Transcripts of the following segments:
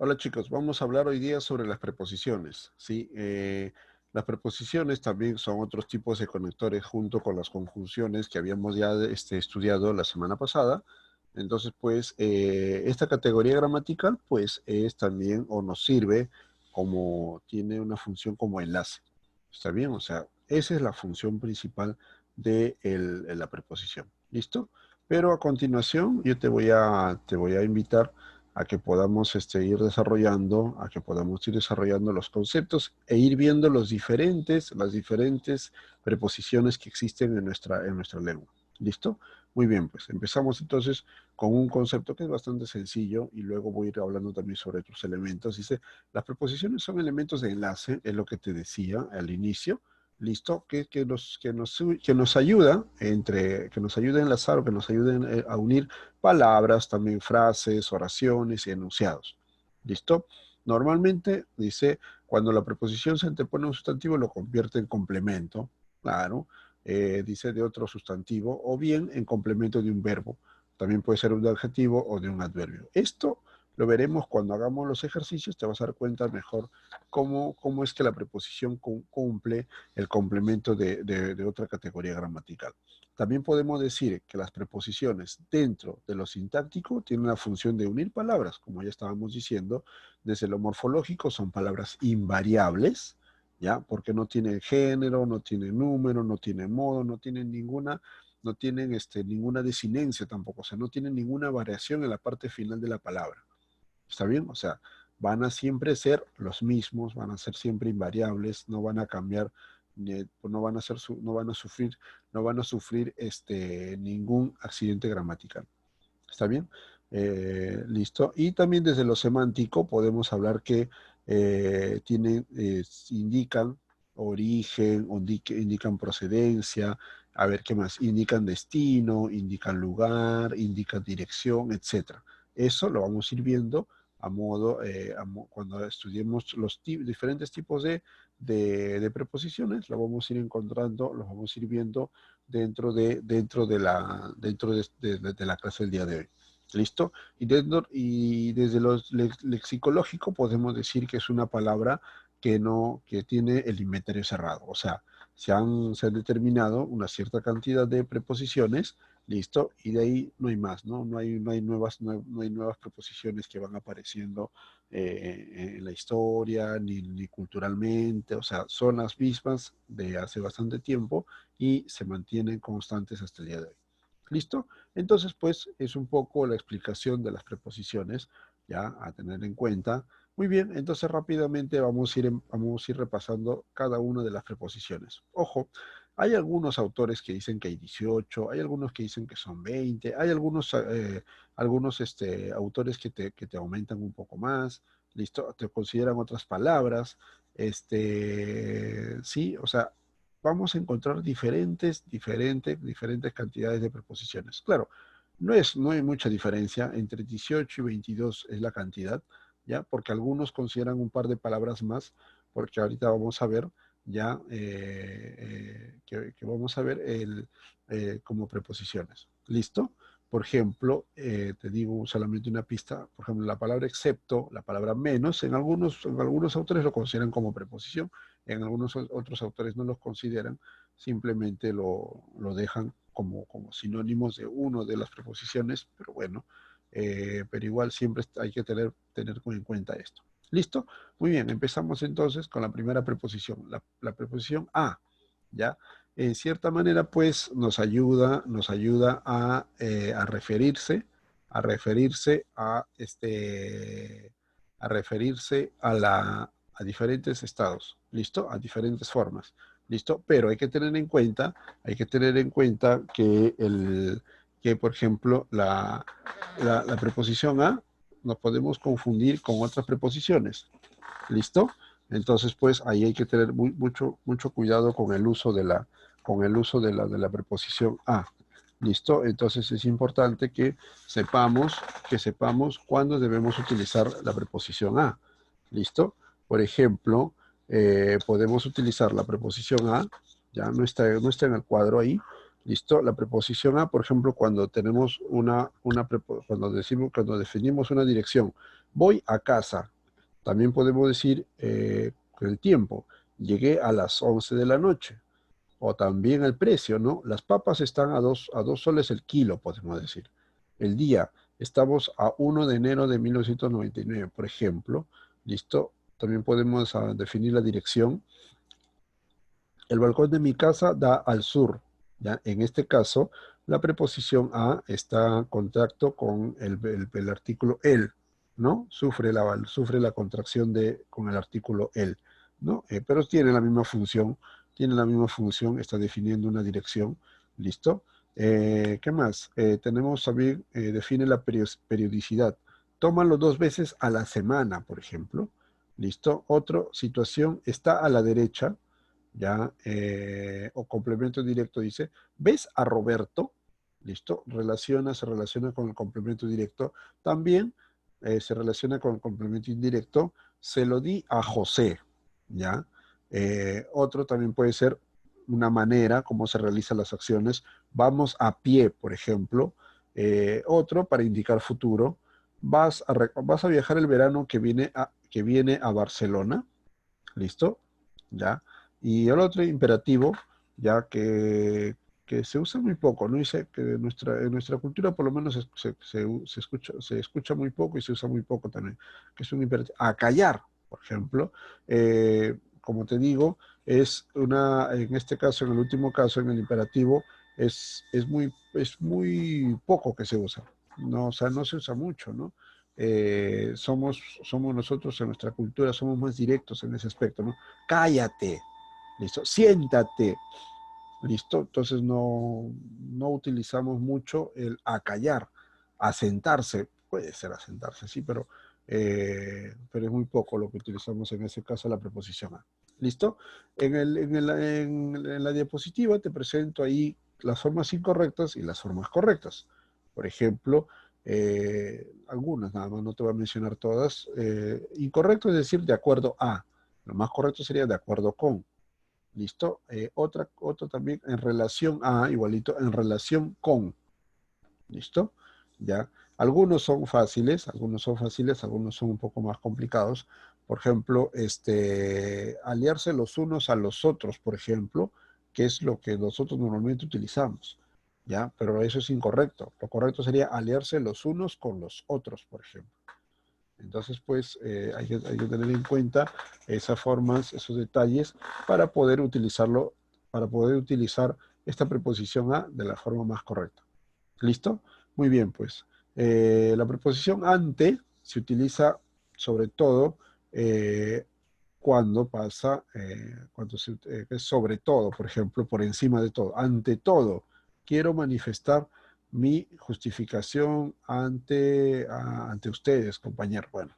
Hola chicos, vamos a hablar hoy día sobre las preposiciones, ¿sí? Las preposiciones también son otros tipos de conectores junto con las conjunciones que habíamos ya estudiado la semana pasada. Entonces, pues, esta categoría gramatical, pues, es también o nos sirve como, tiene una función como enlace. ¿Está bien? O sea, esa es la función principal de la preposición. ¿Listo? Pero a continuación, yo te voy a invitar a que podamos a que podamos ir desarrollando los conceptos e ir viendo las diferentes preposiciones que existen en nuestra lengua. ¿Listo? Muy bien, pues empezamos entonces con un concepto que es bastante sencillo y luego voy a ir hablando también sobre otros elementos. Dice, las preposiciones son elementos de enlace, es lo que te decía al inicio. ¿Listo? Que nos ayuda que nos ayuda a enlazar o que nos ayuden a unir palabras, también frases, oraciones y enunciados. ¿Listo? Normalmente dice, cuando la preposición se antepone a un sustantivo, lo convierte en complemento, claro, dice de otro sustantivo, o bien en complemento de un verbo. También puede ser un adjetivo o de un adverbio. Esto lo veremos cuando hagamos los ejercicios, te vas a dar cuenta mejor cómo es que la preposición cumple el complemento de otra categoría gramatical. También podemos decir que las preposiciones dentro de lo sintáctico tienen la función de unir palabras, como ya estábamos diciendo. Desde lo morfológico son palabras invariables, ¿ya? Porque no tienen género, no tienen número, no tienen modo, no tienen desinencia tampoco, o sea, no tienen ninguna variación en la parte final de la palabra. ¿Está bien? O sea, van a siempre ser los mismos, van a ser siempre invariables, no van a cambiar, no van a sufrir ningún accidente gramatical. ¿Está bien? Listo. Y también desde lo semántico podemos hablar que indican origen, indican procedencia, a ver qué más, indican destino, indican lugar, indican dirección, etcétera. Eso lo vamos a ir viendo cuando estudiemos los diferentes tipos de preposiciones, lo vamos a ir encontrando, lo vamos a ir viendo dentro de la clase del día de hoy. ¿Listo? Y desde lo lexicológico podemos decir que es una palabra que tiene el inventario cerrado. O sea, se han determinado una cierta cantidad de preposiciones, ¿listo? Y de ahí no hay más, ¿no? No hay nuevas preposiciones que van apareciendo en la historia, ni culturalmente. O sea, son las mismas de hace bastante tiempo y se mantienen constantes hasta el día de hoy. ¿Listo? Entonces, pues es un poco la explicación de las preposiciones, ya a tener en cuenta. Muy bien, entonces rápidamente vamos a ir repasando cada una de las preposiciones. Ojo, hay algunos autores que dicen que hay 18, hay algunos que dicen que son 20, hay algunos autores que te aumentan un poco más, ¿listo? Te consideran otras palabras, sí, o sea, vamos a encontrar diferentes cantidades de preposiciones. Claro, no hay mucha diferencia, entre 18 y 22 es la cantidad, ¿ya? Porque algunos consideran un par de palabras más, porque ahorita vamos a ver ya que vamos a ver como preposiciones. ¿Listo? Por ejemplo, te digo solamente una pista, por ejemplo, la palabra excepto, la palabra menos, en algunos autores lo consideran como preposición, en algunos otros autores no los consideran, simplemente lo dejan como sinónimos de uno de las preposiciones, pero bueno, pero igual siempre hay que tener en cuenta esto. ¿Listo? Muy bien, empezamos entonces con la primera preposición, la preposición a, ¿ya? En cierta manera, pues, nos ayuda a referirse a diferentes estados, ¿listo? A diferentes formas, ¿listo? Pero hay que tener en cuenta que por ejemplo, la preposición a nos podemos confundir con otras preposiciones, ¿listo? Entonces, pues ahí hay que tener mucho cuidado con el uso de la preposición a. ¿Listo? Entonces es importante que sepamos cuándo debemos utilizar la preposición a. ¿Listo? Por ejemplo, podemos utilizar la preposición a, ya no está en el cuadro ahí. ¿Listo? La preposición a, por ejemplo, cuando definimos una dirección Voy a casa. También podemos decir el tiempo. Llegué a las 11 de la noche. O también el precio, ¿no? Las papas están a 2 soles el kilo, podemos decir. El día, estamos a 1 de enero de 1999, por ejemplo. ¿Listo? También podemos definir la dirección. El balcón de mi casa da al sur. ¿Ya? En este caso, la preposición a está en contacto con el artículo el, ¿no? Sufre la contracción con el artículo el, ¿no? Pero tiene la misma función, está definiendo una dirección. ¿Listo? ¿Qué más? Tenemos también, define la periodicidad. Tómalo 2 veces a la semana, por ejemplo. ¿Listo? Otra situación, está a la derecha, ¿ya? O complemento directo dice, ¿ves a Roberto? ¿Listo? Se relaciona con el complemento directo. También se relaciona con el complemento indirecto, se lo di a José, ¿ya? Otro también puede ser una manera como se realizan las acciones. Vamos a pie, por ejemplo. Otro para indicar futuro. Vas a viajar el verano que viene a Barcelona. ¿Listo? ¿Ya? Y el otro imperativo, ya que se usa muy poco, ¿no? Dice que en nuestra cultura por lo menos se escucha muy poco y se usa muy poco también, que es un imperativo. A callar, por ejemplo, como te digo, en este caso, en el último caso, en el imperativo, es muy poco que se usa, ¿no? O sea, no se usa mucho, ¿no? Somos nosotros en nuestra cultura, somos más directos en ese aspecto, ¿no? Cállate, listo, siéntate, listo. Entonces no utilizamos mucho el acallar, asentarse, puede ser asentarse, sí, pero es muy poco lo que utilizamos en ese caso la preposición a. ¿Listo? En la diapositiva te presento ahí las formas incorrectas y las formas correctas. Por ejemplo, algunas, nada más, no te voy a mencionar todas. Incorrecto es decir de acuerdo a. Lo más correcto sería de acuerdo con. ¿Listo? Otro también en relación a, igualito, en relación con. ¿Listo? ¿Ya? Algunos son fáciles, algunos son un poco más complicados. Por ejemplo, aliarse los unos a los otros, por ejemplo, que es lo que nosotros normalmente utilizamos. ¿Ya? Pero eso es incorrecto. Lo correcto sería aliarse los unos con los otros, por ejemplo. Entonces, pues, hay que tener en cuenta esas formas, esos detalles para poder para poder utilizar esta preposición a de la forma más correcta. ¿Listo? Muy bien, pues. La preposición ante se utiliza sobre todo eh, cuando es sobre todo, por ejemplo, por encima de todo. Ante todo, quiero manifestar mi justificación ante ustedes, compañeros. Bueno,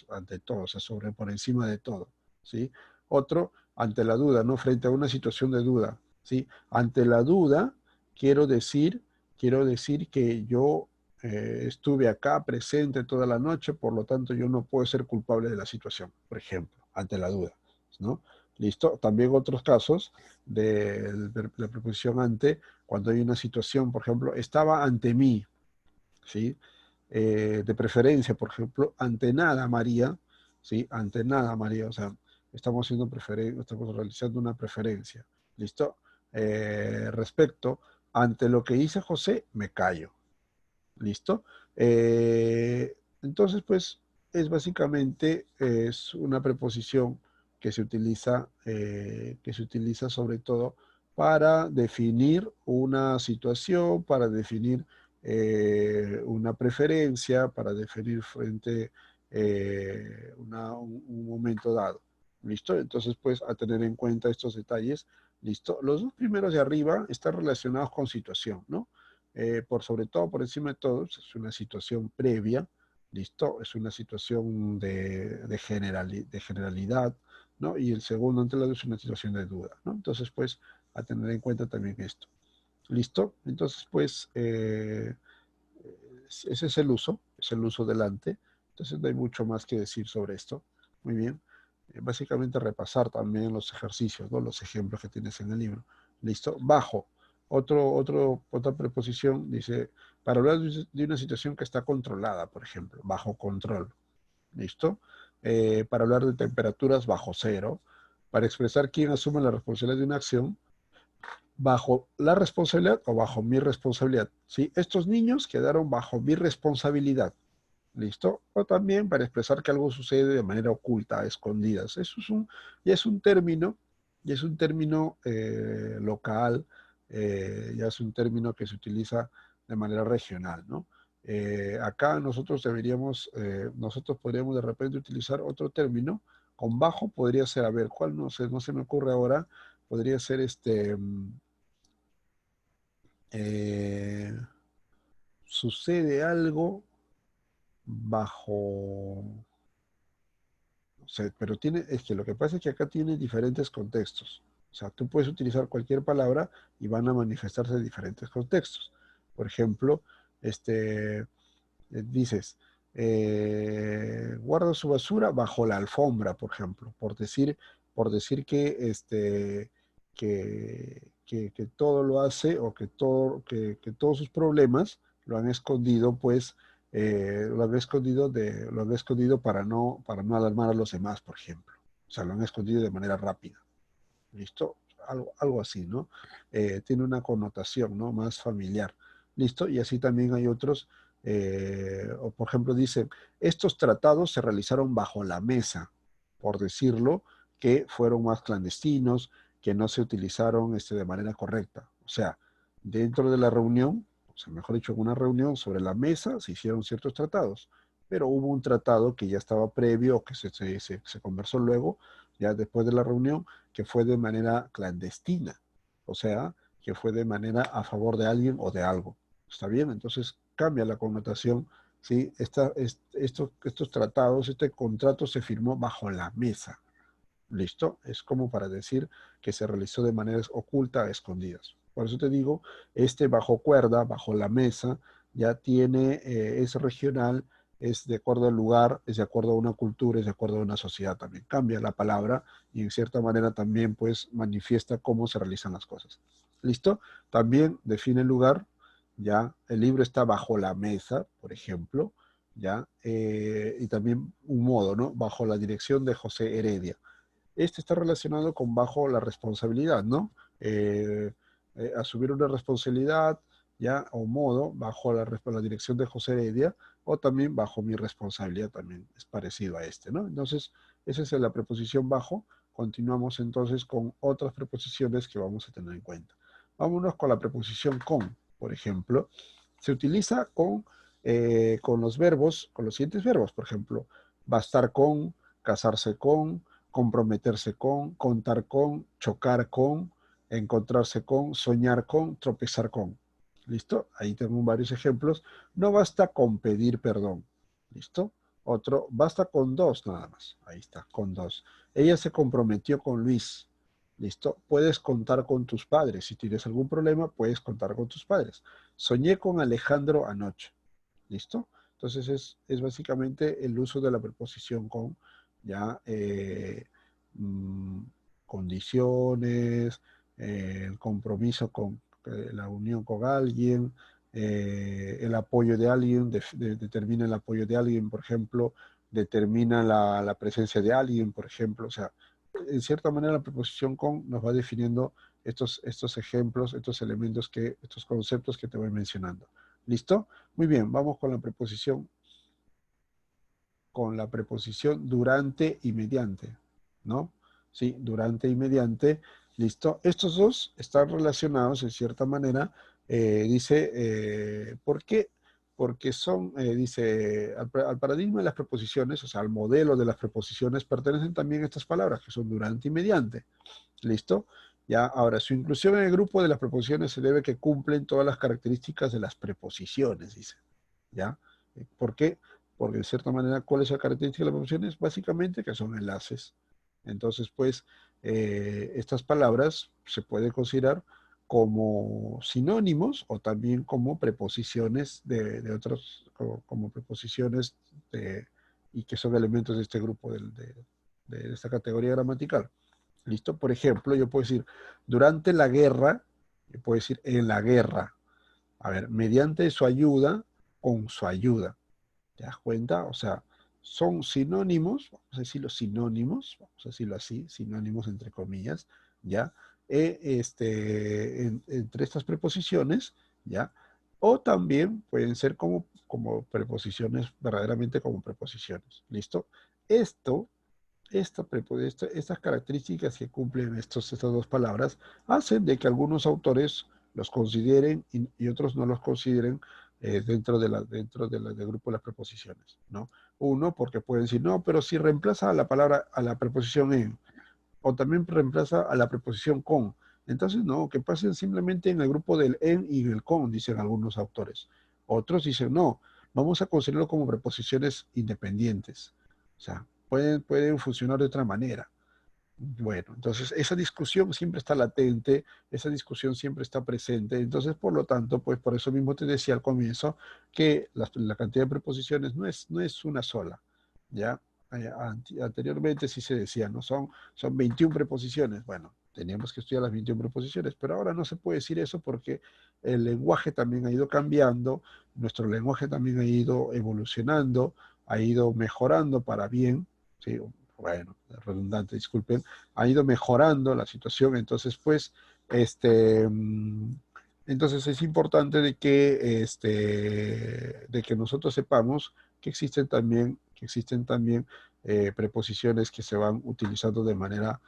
ante todo, o sea, por encima de todo, ¿sí? Otro, ante la duda, ¿no? Frente a una situación de duda, ¿sí? Ante la duda, quiero decir, quiero decir que yo estuve acá presente toda la noche, por lo tanto yo no puedo ser culpable de la situación, por ejemplo, ante la duda, ¿no? ¿Listo? También otros casos de la preposición ante, cuando hay una situación, por ejemplo, estaba ante mí, ¿sí? De preferencia, por ejemplo, ante nada María, ¿sí? Ante nada María, o sea, estamos realizando una preferencia, ¿listo? Respecto, ante lo que dice José, me callo, ¿listo? Entonces, pues, es una preposición que se utiliza sobre todo para definir una situación, para definir una preferencia, para definir frente un momento dado. ¿Listo? Entonces, pues, a tener en cuenta estos detalles. ¿Listo? Los dos primeros de arriba están relacionados con situación, ¿no? Sobre todo, por encima de todo, es una situación previa, ¿listo? Es una situación de generalidad, ¿no? Y el segundo, ante la duda, es una situación de duda, ¿no? Entonces, pues, a tener en cuenta también esto. ¿Listo? Entonces, pues, ese es el uso delante. Entonces, no hay mucho más que decir sobre esto. Muy bien. Básicamente repasar también los ejercicios, ¿no? Los ejemplos que tienes en el libro. ¿Listo? Bajo. Otra preposición dice, para hablar de una situación que está controlada, por ejemplo, bajo control. ¿listo? Para hablar de temperaturas bajo cero, para expresar quién asume la responsabilidad de una acción, bajo la responsabilidad o bajo mi responsabilidad, ¿sí? Estos niños quedaron bajo mi responsabilidad, ¿listo? O también para expresar que algo sucede de manera oculta, a escondidas. Eso es ya es un término, ya es un término local, ya es un término que se utiliza de manera regional, ¿no? Acá nosotros podríamos de repente utilizar otro término. Con bajo podría ser, a ver, ¿cuál no sé, no se me ocurre ahora? Podría ser eh, sucede algo bajo, o sea, pero es que lo que pasa es que acá tiene diferentes contextos. O sea, tú puedes utilizar cualquier palabra y van a manifestarse diferentes contextos. Por ejemplo, dices, guarda su basura bajo la alfombra, por ejemplo, por decir que, que todo lo hace o que todos sus problemas lo han escondido, pues, lo han escondido para no alarmar a los demás, por ejemplo. O sea, lo han escondido de manera rápida. ¿Listo? Algo así, ¿no? Tiene una connotación, ¿no? Más familiar. ¿Listo? Y así también hay otros, o por ejemplo dicen, estos tratados se realizaron bajo la mesa, por decirlo, que fueron más clandestinos, que no se utilizaron de manera correcta. O sea, dentro de la reunión, o sea, mejor dicho, en una reunión sobre la mesa se hicieron ciertos tratados, pero hubo un tratado que ya estaba previo, que se conversó luego, ya después de la reunión, que fue de manera clandestina, o sea, que fue de manera a favor de alguien o de algo. ¿Está bien? Entonces cambia la connotación, ¿sí? Estos tratados, este contrato se firmó bajo la mesa. ¿Listo? Es como para decir que se realizó de maneras ocultas, escondidas. Por eso te digo, bajo cuerda, bajo la mesa, ya tiene, es regional, es de acuerdo al lugar, es de acuerdo a una cultura, es de acuerdo a una sociedad también. Cambia la palabra y en cierta manera también pues manifiesta cómo se realizan las cosas. ¿Listo? También define el lugar, ya el libro está bajo la mesa, por ejemplo, ya, y también un modo, ¿no? Bajo la dirección de José Heredia. Este está relacionado con bajo la responsabilidad, ¿no? Eh, Asumir una responsabilidad, ya, o modo, bajo la dirección de José Heredia, o también bajo mi responsabilidad, también es parecido a ¿no? Entonces, esa es la preposición bajo. Continuamos entonces con otras preposiciones que vamos a tener en cuenta. Vámonos con la preposición con, por ejemplo. Se utiliza con los verbos, con los siguientes verbos, por ejemplo, bastar con, casarse con, comprometerse con, contar con, chocar con, encontrarse con, soñar con, tropezar con. ¿Listo? Ahí tengo varios ejemplos. No basta con pedir perdón. ¿Listo? Otro, basta con dos nada más. Ahí está, con dos. Ella se comprometió con Luis. ¿Listo? Puedes contar con tus padres. Si tienes algún problema, puedes contar con tus padres. Soñé con Alejandro anoche. ¿Listo? Entonces es básicamente el uso de la preposición con, ya, mm, condiciones, el compromiso con la unión con alguien, el apoyo de alguien, determina el apoyo de alguien, por ejemplo, determina la presencia de alguien, por ejemplo. O sea, en cierta manera la preposición con nos va definiendo estos ejemplos, estos elementos, estos conceptos que te voy mencionando. ¿Listo? Muy bien, vamos con la preposición durante y mediante, ¿no? Sí, durante y mediante, listo. Estos dos están relacionados en cierta manera, dice, ¿por qué? Porque dice, al paradigma de las preposiciones, o sea, al modelo de las preposiciones, pertenecen también estas palabras, que son durante y mediante, ¿listo? Ya, ahora, su inclusión en el grupo de las preposiciones se debe que cumplen todas las características de las preposiciones, dice, ¿ya? ¿Por qué? Porque de cierta manera, ¿cuál es la característica de las preposiciones? Básicamente que son enlaces. Entonces, pues, estas palabras se pueden considerar como sinónimos o también como preposiciones de otros, como preposiciones y que son elementos de este grupo, de esta categoría gramatical. ¿Listo? Por ejemplo, yo puedo decir, durante la guerra, yo puedo decir en la guerra. A ver, mediante su ayuda, con su ayuda. ¿Te das cuenta? O sea, son sinónimos, vamos a decirlo sinónimos, vamos a decirlo así, sinónimos entre comillas, ¿ya? Entre estas preposiciones, ¿ya? O también pueden ser como preposiciones, verdaderamente como preposiciones, ¿listo? Esto, estas características que cumplen estas dos palabras hacen de que algunos autores los consideren y otros no los consideren del grupo de las preposiciones, ¿no? Uno, porque pueden decir, no, pero si reemplaza a la palabra, a la preposición en, o también reemplaza a la preposición con. Entonces, no, que pasen simplemente en el grupo del en y el con, dicen algunos autores. Otros dicen, no, vamos a considerarlo como preposiciones independientes. O sea, pueden funcionar de otra manera. Bueno, entonces esa discusión siempre está latente, esa discusión siempre está presente, entonces por lo tanto, pues por eso mismo te decía al comienzo que la cantidad de preposiciones no es una sola, ¿ya? Anteriormente sí se decía, ¿no? Son 21 preposiciones, bueno, teníamos que estudiar las 21 preposiciones, pero ahora no se puede decir eso porque el lenguaje también ha ido cambiando, nuestro lenguaje también ha ido evolucionando, ha ido mejorando para bien, ¿sí? Bueno, redundante, disculpen, ha ido mejorando la situación, entonces pues, este, entonces es importante de que nosotros sepamos que existen también preposiciones que se van utilizando de manera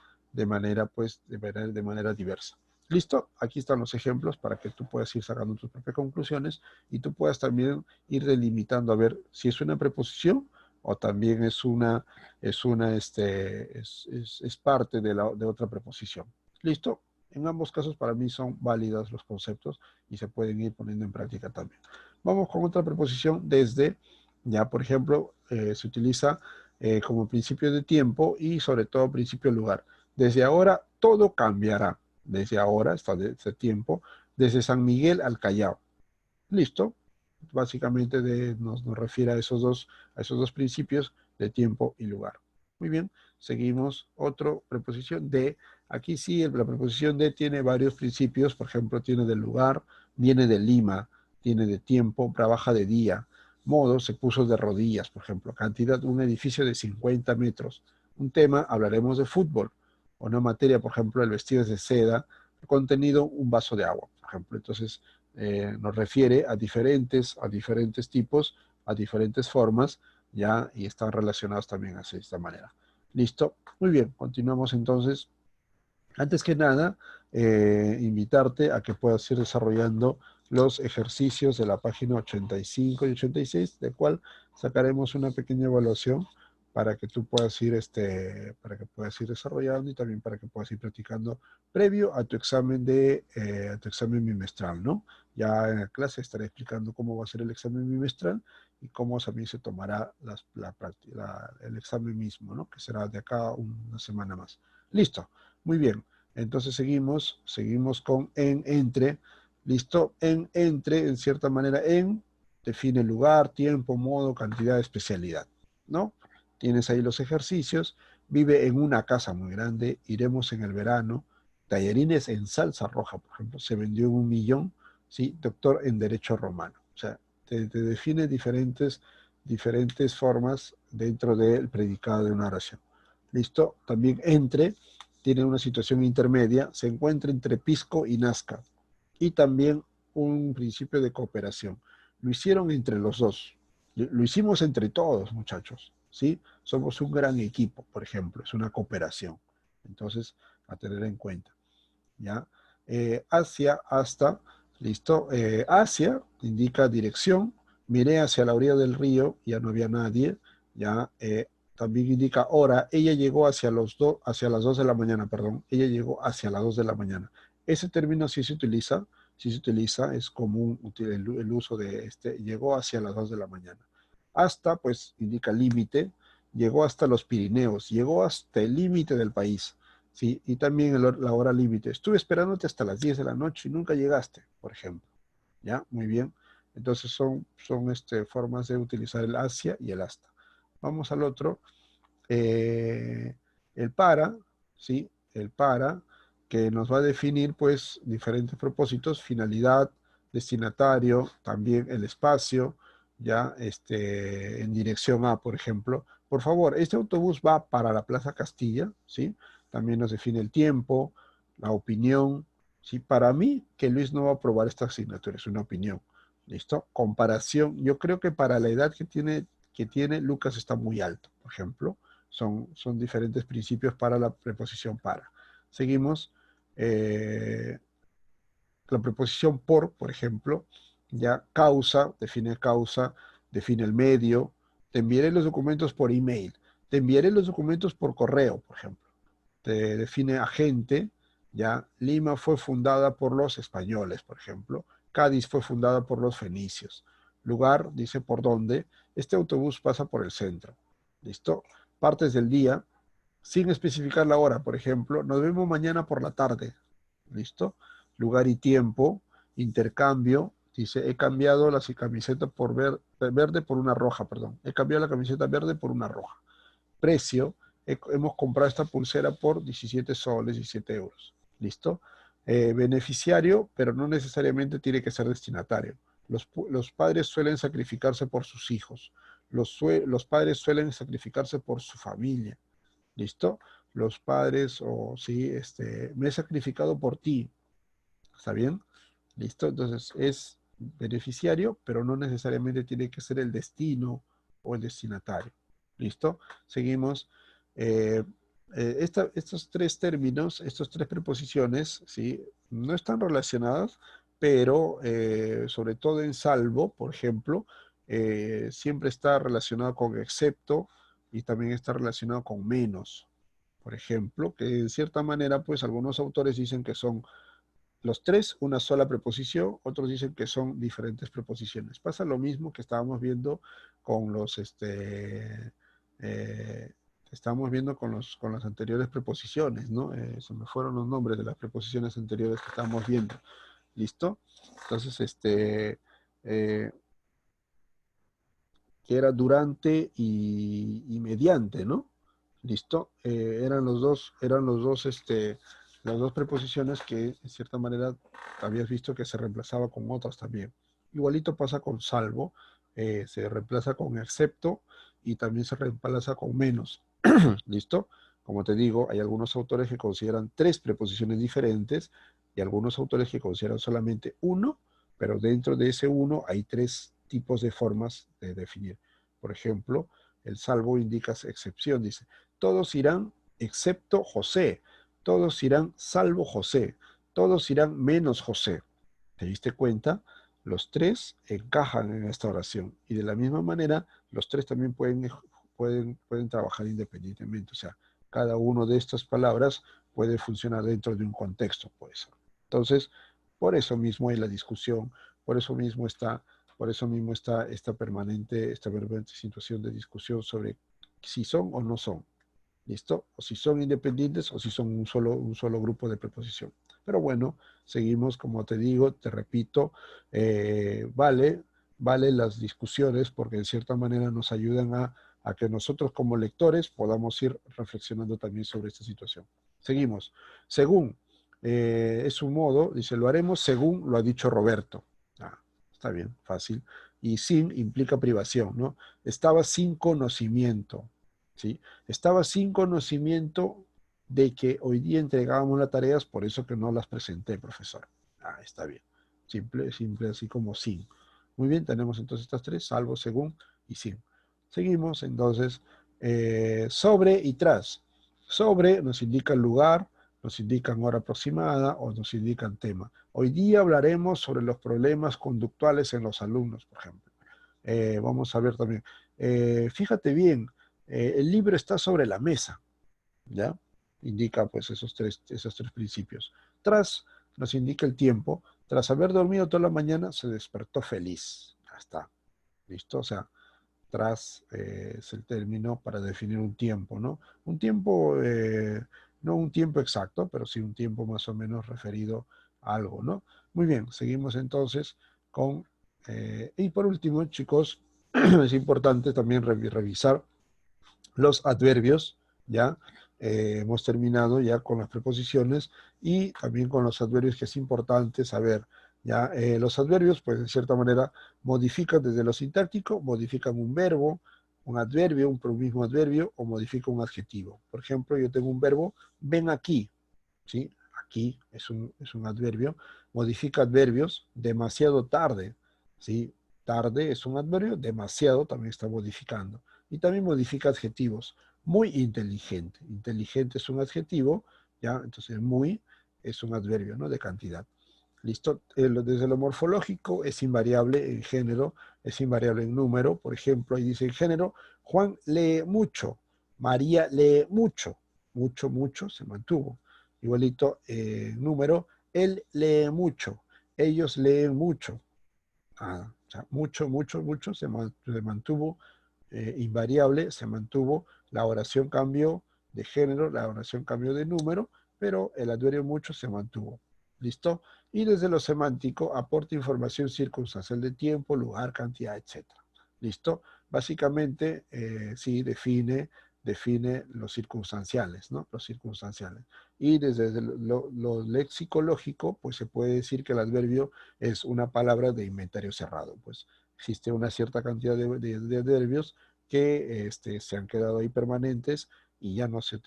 diversa. ¿Listo? Aquí están los ejemplos para que tú puedas ir sacando tus propias conclusiones y tú puedas también ir delimitando a ver si es una preposición o también es parte de otra preposición. ¿Listo? En ambos casos para mí son válidos los conceptos y se pueden ir poniendo en práctica también. Vamos con otra preposición desde, ya por ejemplo, se utiliza como principio de tiempo y sobre todo principio de lugar. Desde ahora todo cambiará. Desde ahora, está desde tiempo, desde San Miguel al Callao. ¿Listo? Básicamente nos refiere a esos dos principios de tiempo y lugar. Muy bien, seguimos. Otra preposición de. Aquí sí, la preposición de tiene varios principios. Por ejemplo, tiene del lugar, viene de Lima, tiene de tiempo, trabaja de día. Modo, se puso de rodillas, por ejemplo. Cantidad, un edificio de 50 metros. Un tema, hablaremos de fútbol. Una materia, por ejemplo, el vestido es de seda. Contenido, un vaso de agua, por ejemplo. Entonces, nos refiere a diferentes tipos, a diferentes formas, ¿ya? Y están relacionados también así, de esta manera. ¿Listo? Muy bien, continuamos entonces. Antes que nada, invitarte a que puedas ir desarrollando los ejercicios de la página 85 y 86, de cual sacaremos una pequeña evaluación para que tú puedas ir desarrollando y también para que puedas ir practicando previo a tu examen bimestral, ¿no? Ya en la clase estaré explicando cómo va a ser el examen bimestral y cómo también se tomará el examen mismo, ¿no? Que será de acá una semana más. Listo. Muy bien. Entonces seguimos con en, entre. ¿Listo? En, entre, en cierta manera, define lugar, tiempo, modo, cantidad, especialidad, ¿no? Tienes ahí los ejercicios. Vive en una casa muy grande. Iremos en el verano. Tallarines en salsa roja, por ejemplo. Se vendió en 1 millón. ¿Sí? Doctor en Derecho Romano. O sea, te define diferentes formas dentro del predicado de una oración. ¿Listo? También entre tiene una situación intermedia, se encuentra entre Pisco y Nazca, y también un principio de cooperación. Lo hicieron entre los dos, lo hicimos entre todos, muchachos, ¿sí? Somos un gran equipo, por ejemplo, es una cooperación. Entonces, a tener en cuenta, ¿ya? Hacia, hasta, listo. Hacia indica dirección, miré hacia la orilla del río, ya no había nadie, ya. También indica hora, ella llegó hacia las 2 de la mañana, perdón, ella llegó hacia las 2 de la mañana. Ese término sí se utiliza, es común el uso de llegó hacia las 2 de la mañana. Hasta, pues, indica límite, llegó hasta los Pirineos, llegó hasta el límite del país. Sí, y también la hora límite. Estuve esperándote hasta las 10 de la noche y nunca llegaste, por ejemplo. ¿Ya? Muy bien. Entonces son formas de utilizar el hacia y el hasta. Vamos al otro. Eh, el para, ¿sí? El para, que nos va a definir pues diferentes propósitos, finalidad, destinatario, también el espacio, ya, en dirección A, por ejemplo. Por favor, este autobús va para la Plaza Castilla, ¿sí? También nos define el tiempo, la opinión, ¿sí? Para mí, que Luis no va a aprobar esta asignatura, es una opinión. ¿Listo? Comparación, yo creo que para la edad que tiene Lucas está muy alto, por ejemplo. Son diferentes principios para la preposición para. Seguimos. eh, la preposición por ejemplo, ya causa, define el medio. Te enviaré los documentos por email. Te enviaré los documentos por correo, por ejemplo. Te define agente, ya. Lima fue fundada por los españoles, por ejemplo. Cádiz fue fundada por los fenicios. Lugar, dice por dónde. Este autobús pasa por el centro. ¿Listo? Partes del día, sin especificar la hora, por ejemplo. Nos vemos mañana por la tarde. ¿Listo? Lugar y tiempo, intercambio. Dice, he cambiado la camiseta verde por una roja, perdón. He cambiado la camiseta verde por una roja. Precio, hemos comprado esta pulsera por 17 soles, 17 euros. ¿Listo? Beneficiario, pero no necesariamente tiene que ser destinatario. Los padres suelen sacrificarse por sus hijos. Los padres suelen sacrificarse por su familia. ¿Listo? Los padres, o sí, me he sacrificado por ti. ¿Está bien? ¿Listo? Entonces es beneficiario, pero no necesariamente tiene que ser el destino o el destinatario. ¿Listo? Seguimos. Eh, estos tres términos, estas tres preposiciones, ¿sí? No están relacionadas, pero sobre todo en salvo, por ejemplo, siempre está relacionado con excepto y también está relacionado con menos, por ejemplo, que en cierta manera, pues algunos autores dicen que son los tres una sola preposición, otros dicen que son diferentes preposiciones. Pasa lo mismo que con los, eh, estábamos viendo con las anteriores preposiciones, ¿no? Se me fueron los nombres de las preposiciones anteriores que estábamos viendo. ¿Listo? Entonces, eh, que era durante y mediante, ¿no? ¿Listo? Las dos preposiciones que en cierta manera habías visto que se reemplazaba con otras también. Igualito pasa con salvo, se reemplaza con excepto y también se reemplaza con menos. ¿Listo? Como te digo, hay algunos autores que consideran tres preposiciones diferentes y algunos autores que consideran solamente uno, pero dentro de ese uno hay tres tipos de formas de definir. Por ejemplo, el salvo indica excepción, dice, todos irán excepto José, todos irán salvo José, todos irán menos José. ¿Te diste cuenta? Los tres encajan en esta oración y de la misma manera los tres también pueden trabajar independientemente. O sea, cada una de estas palabras puede funcionar dentro de un contexto, pues. Entonces, por eso mismo hay la discusión, por eso mismo está, esta permanente situación de discusión sobre si son o no son. ¿Listo? O si son independientes o si son un solo grupo de preposición. Pero bueno, seguimos, como te digo, te repito, vale las discusiones porque en cierta manera nos ayudan a que nosotros como lectores podamos ir reflexionando también sobre esta situación. Seguimos. Según, es un modo, dice, lo haremos según lo ha dicho Roberto. Ah, está bien, fácil. Y sin implica privación, ¿no? Estaba sin conocimiento, ¿sí? Estaba sin conocimiento de que hoy día entregábamos las tareas, por eso que no las presenté, profesor. Ah, está bien. Simple, simple, así como sin. Muy bien, tenemos entonces estas tres, salvo, según y sin. Seguimos, entonces, sobre y tras. Sobre nos indica el lugar, nos indican hora aproximada o nos indican tema. Hoy día hablaremos sobre los problemas conductuales en los alumnos, por ejemplo. Vamos a ver también. Fíjate bien, el libro está sobre la mesa, ¿ya? Indica pues esos tres principios. Tras nos indica el tiempo. Tras haber dormido toda la mañana, se despertó feliz. Ya está. ¿Listo? O sea, tras es el término para definir un tiempo, ¿no? Un tiempo, no un tiempo exacto, pero sí un tiempo más o menos referido a algo, ¿no? Muy bien, seguimos entonces con... y por último, chicos, es importante también revisar los adverbios, ¿ya? Hemos terminado ya con las preposiciones y también con los adverbios que es importante saber, Ya, los adverbios, pues de cierta manera, modifican desde lo sintáctico, modifican un verbo, un adverbio, un mismo adverbio, o modifican un adjetivo. Por ejemplo, yo tengo un verbo, ven aquí, ¿sí? Aquí es un adverbio, modifica adverbios, demasiado tarde, ¿sí? Tarde es un adverbio, demasiado también está modificando. Y también modifica adjetivos, muy inteligente. Inteligente es un adjetivo, ¿ya? Entonces, muy es un adverbio, ¿no? De cantidad. ¿Listo? Desde lo morfológico es invariable en género, es invariable en número. Por ejemplo, ahí dice en género, Juan lee mucho, María lee mucho, mucho, mucho, se mantuvo. Igualito en número, él lee mucho, ellos leen mucho. O sea, mucho, mucho, mucho se mantuvo invariable, se mantuvo. La oración cambió de género, la oración cambió de número, pero el adverbio mucho se mantuvo. ¿Listo? Y desde lo semántico aporta información circunstancial de tiempo, lugar, cantidad, etc. ¿Listo? Básicamente, sí, define los circunstanciales, ¿no? Los circunstanciales. Y desde lo lexicológico, pues se puede decir que el adverbio es una palabra de inventario cerrado. Pues existe una cierta cantidad de adverbios que se han quedado ahí permanentes y ya no se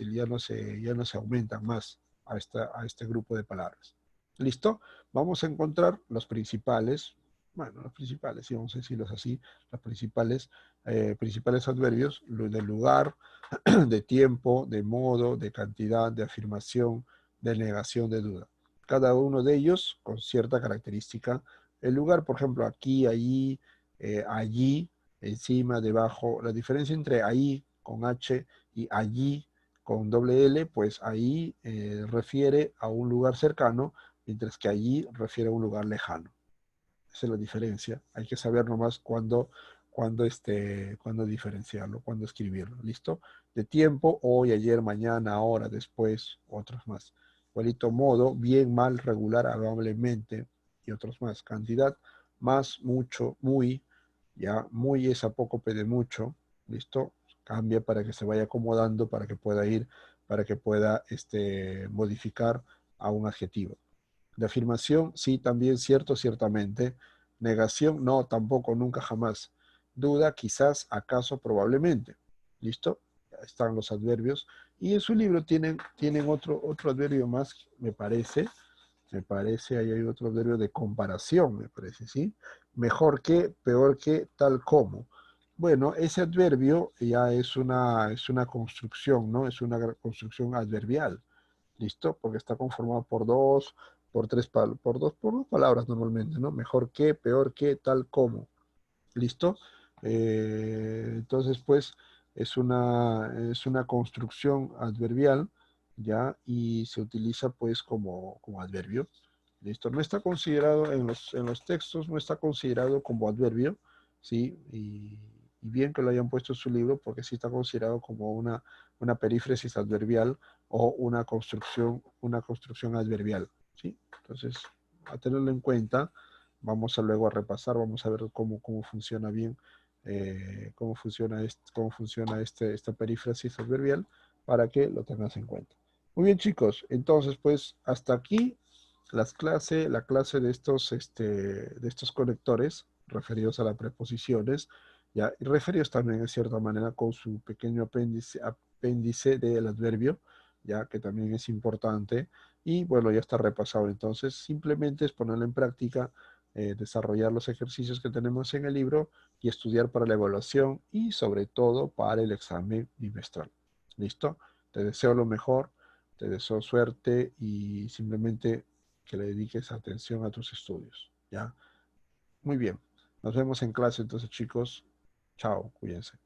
aumentan más a este grupo de palabras. ¿Listo? Vamos a encontrar los principales, bueno, los principales, sí, vamos a decirlos así, los principales adverbios de lugar, de tiempo, de modo, de cantidad, de afirmación, de negación, de duda. Cada uno de ellos con cierta característica. El lugar, por ejemplo, aquí, allí, allí, encima, debajo. La diferencia entre ahí con H y allí con doble L, pues ahí refiere a un lugar cercano, mientras que allí refiere a un lugar lejano. Esa es la diferencia. Hay que saber nomás cuándo diferenciarlo, cuándo escribirlo. ¿Listo? De tiempo, hoy, ayer, mañana, ahora, después, otros más. Igualito modo, bien, mal, regular, amablemente y otros más. Cantidad, más, mucho, muy. Ya, muy es a poco, pede mucho. ¿Listo? Cambia para que se vaya acomodando, para que pueda modificar a un adjetivo. De afirmación, sí, también, cierto, ciertamente. Negación, no, tampoco, nunca, jamás. Duda, quizás, acaso, probablemente. ¿Listo? Ya están los adverbios. Y en su libro tienen otro adverbio más, ahí hay otro adverbio de comparación, me parece, ¿sí? Mejor que, peor que, tal como. Bueno, ese adverbio ya es una construcción, ¿no? Es una construcción adverbial. ¿Listo? Porque está conformado por dos palabras normalmente, ¿no? Mejor que, peor que, tal como. ¿Listo? Entonces, pues, es una construcción adverbial, ¿ya? Y se utiliza, pues, como adverbio. ¿Listo? No está considerado en los textos, no está considerado como adverbio, ¿sí? Y bien que lo hayan puesto en su libro, porque sí está considerado como una perífrasis adverbial o una construcción adverbial, ¿sí? Entonces, a tenerlo en cuenta, vamos a luego a repasar, vamos a ver cómo funciona bien, cómo funciona esta perífrasis adverbial para que lo tengas en cuenta. Muy bien, chicos, entonces, pues, hasta aquí la clase de estos conectores referidos a las preposiciones, ¿ya? Y referidos también, en cierta manera, con su pequeño apéndice del adverbio, ya que también es importante. Y bueno, ya está repasado. Entonces, simplemente es ponerlo en práctica, desarrollar los ejercicios que tenemos en el libro y estudiar para la evaluación y sobre todo para el examen bimestral. ¿Listo? Te deseo lo mejor, te deseo suerte y simplemente que le dediques atención a tus estudios, ¿ya? Muy bien. Nos vemos en clase entonces, chicos. Chao, cuídense.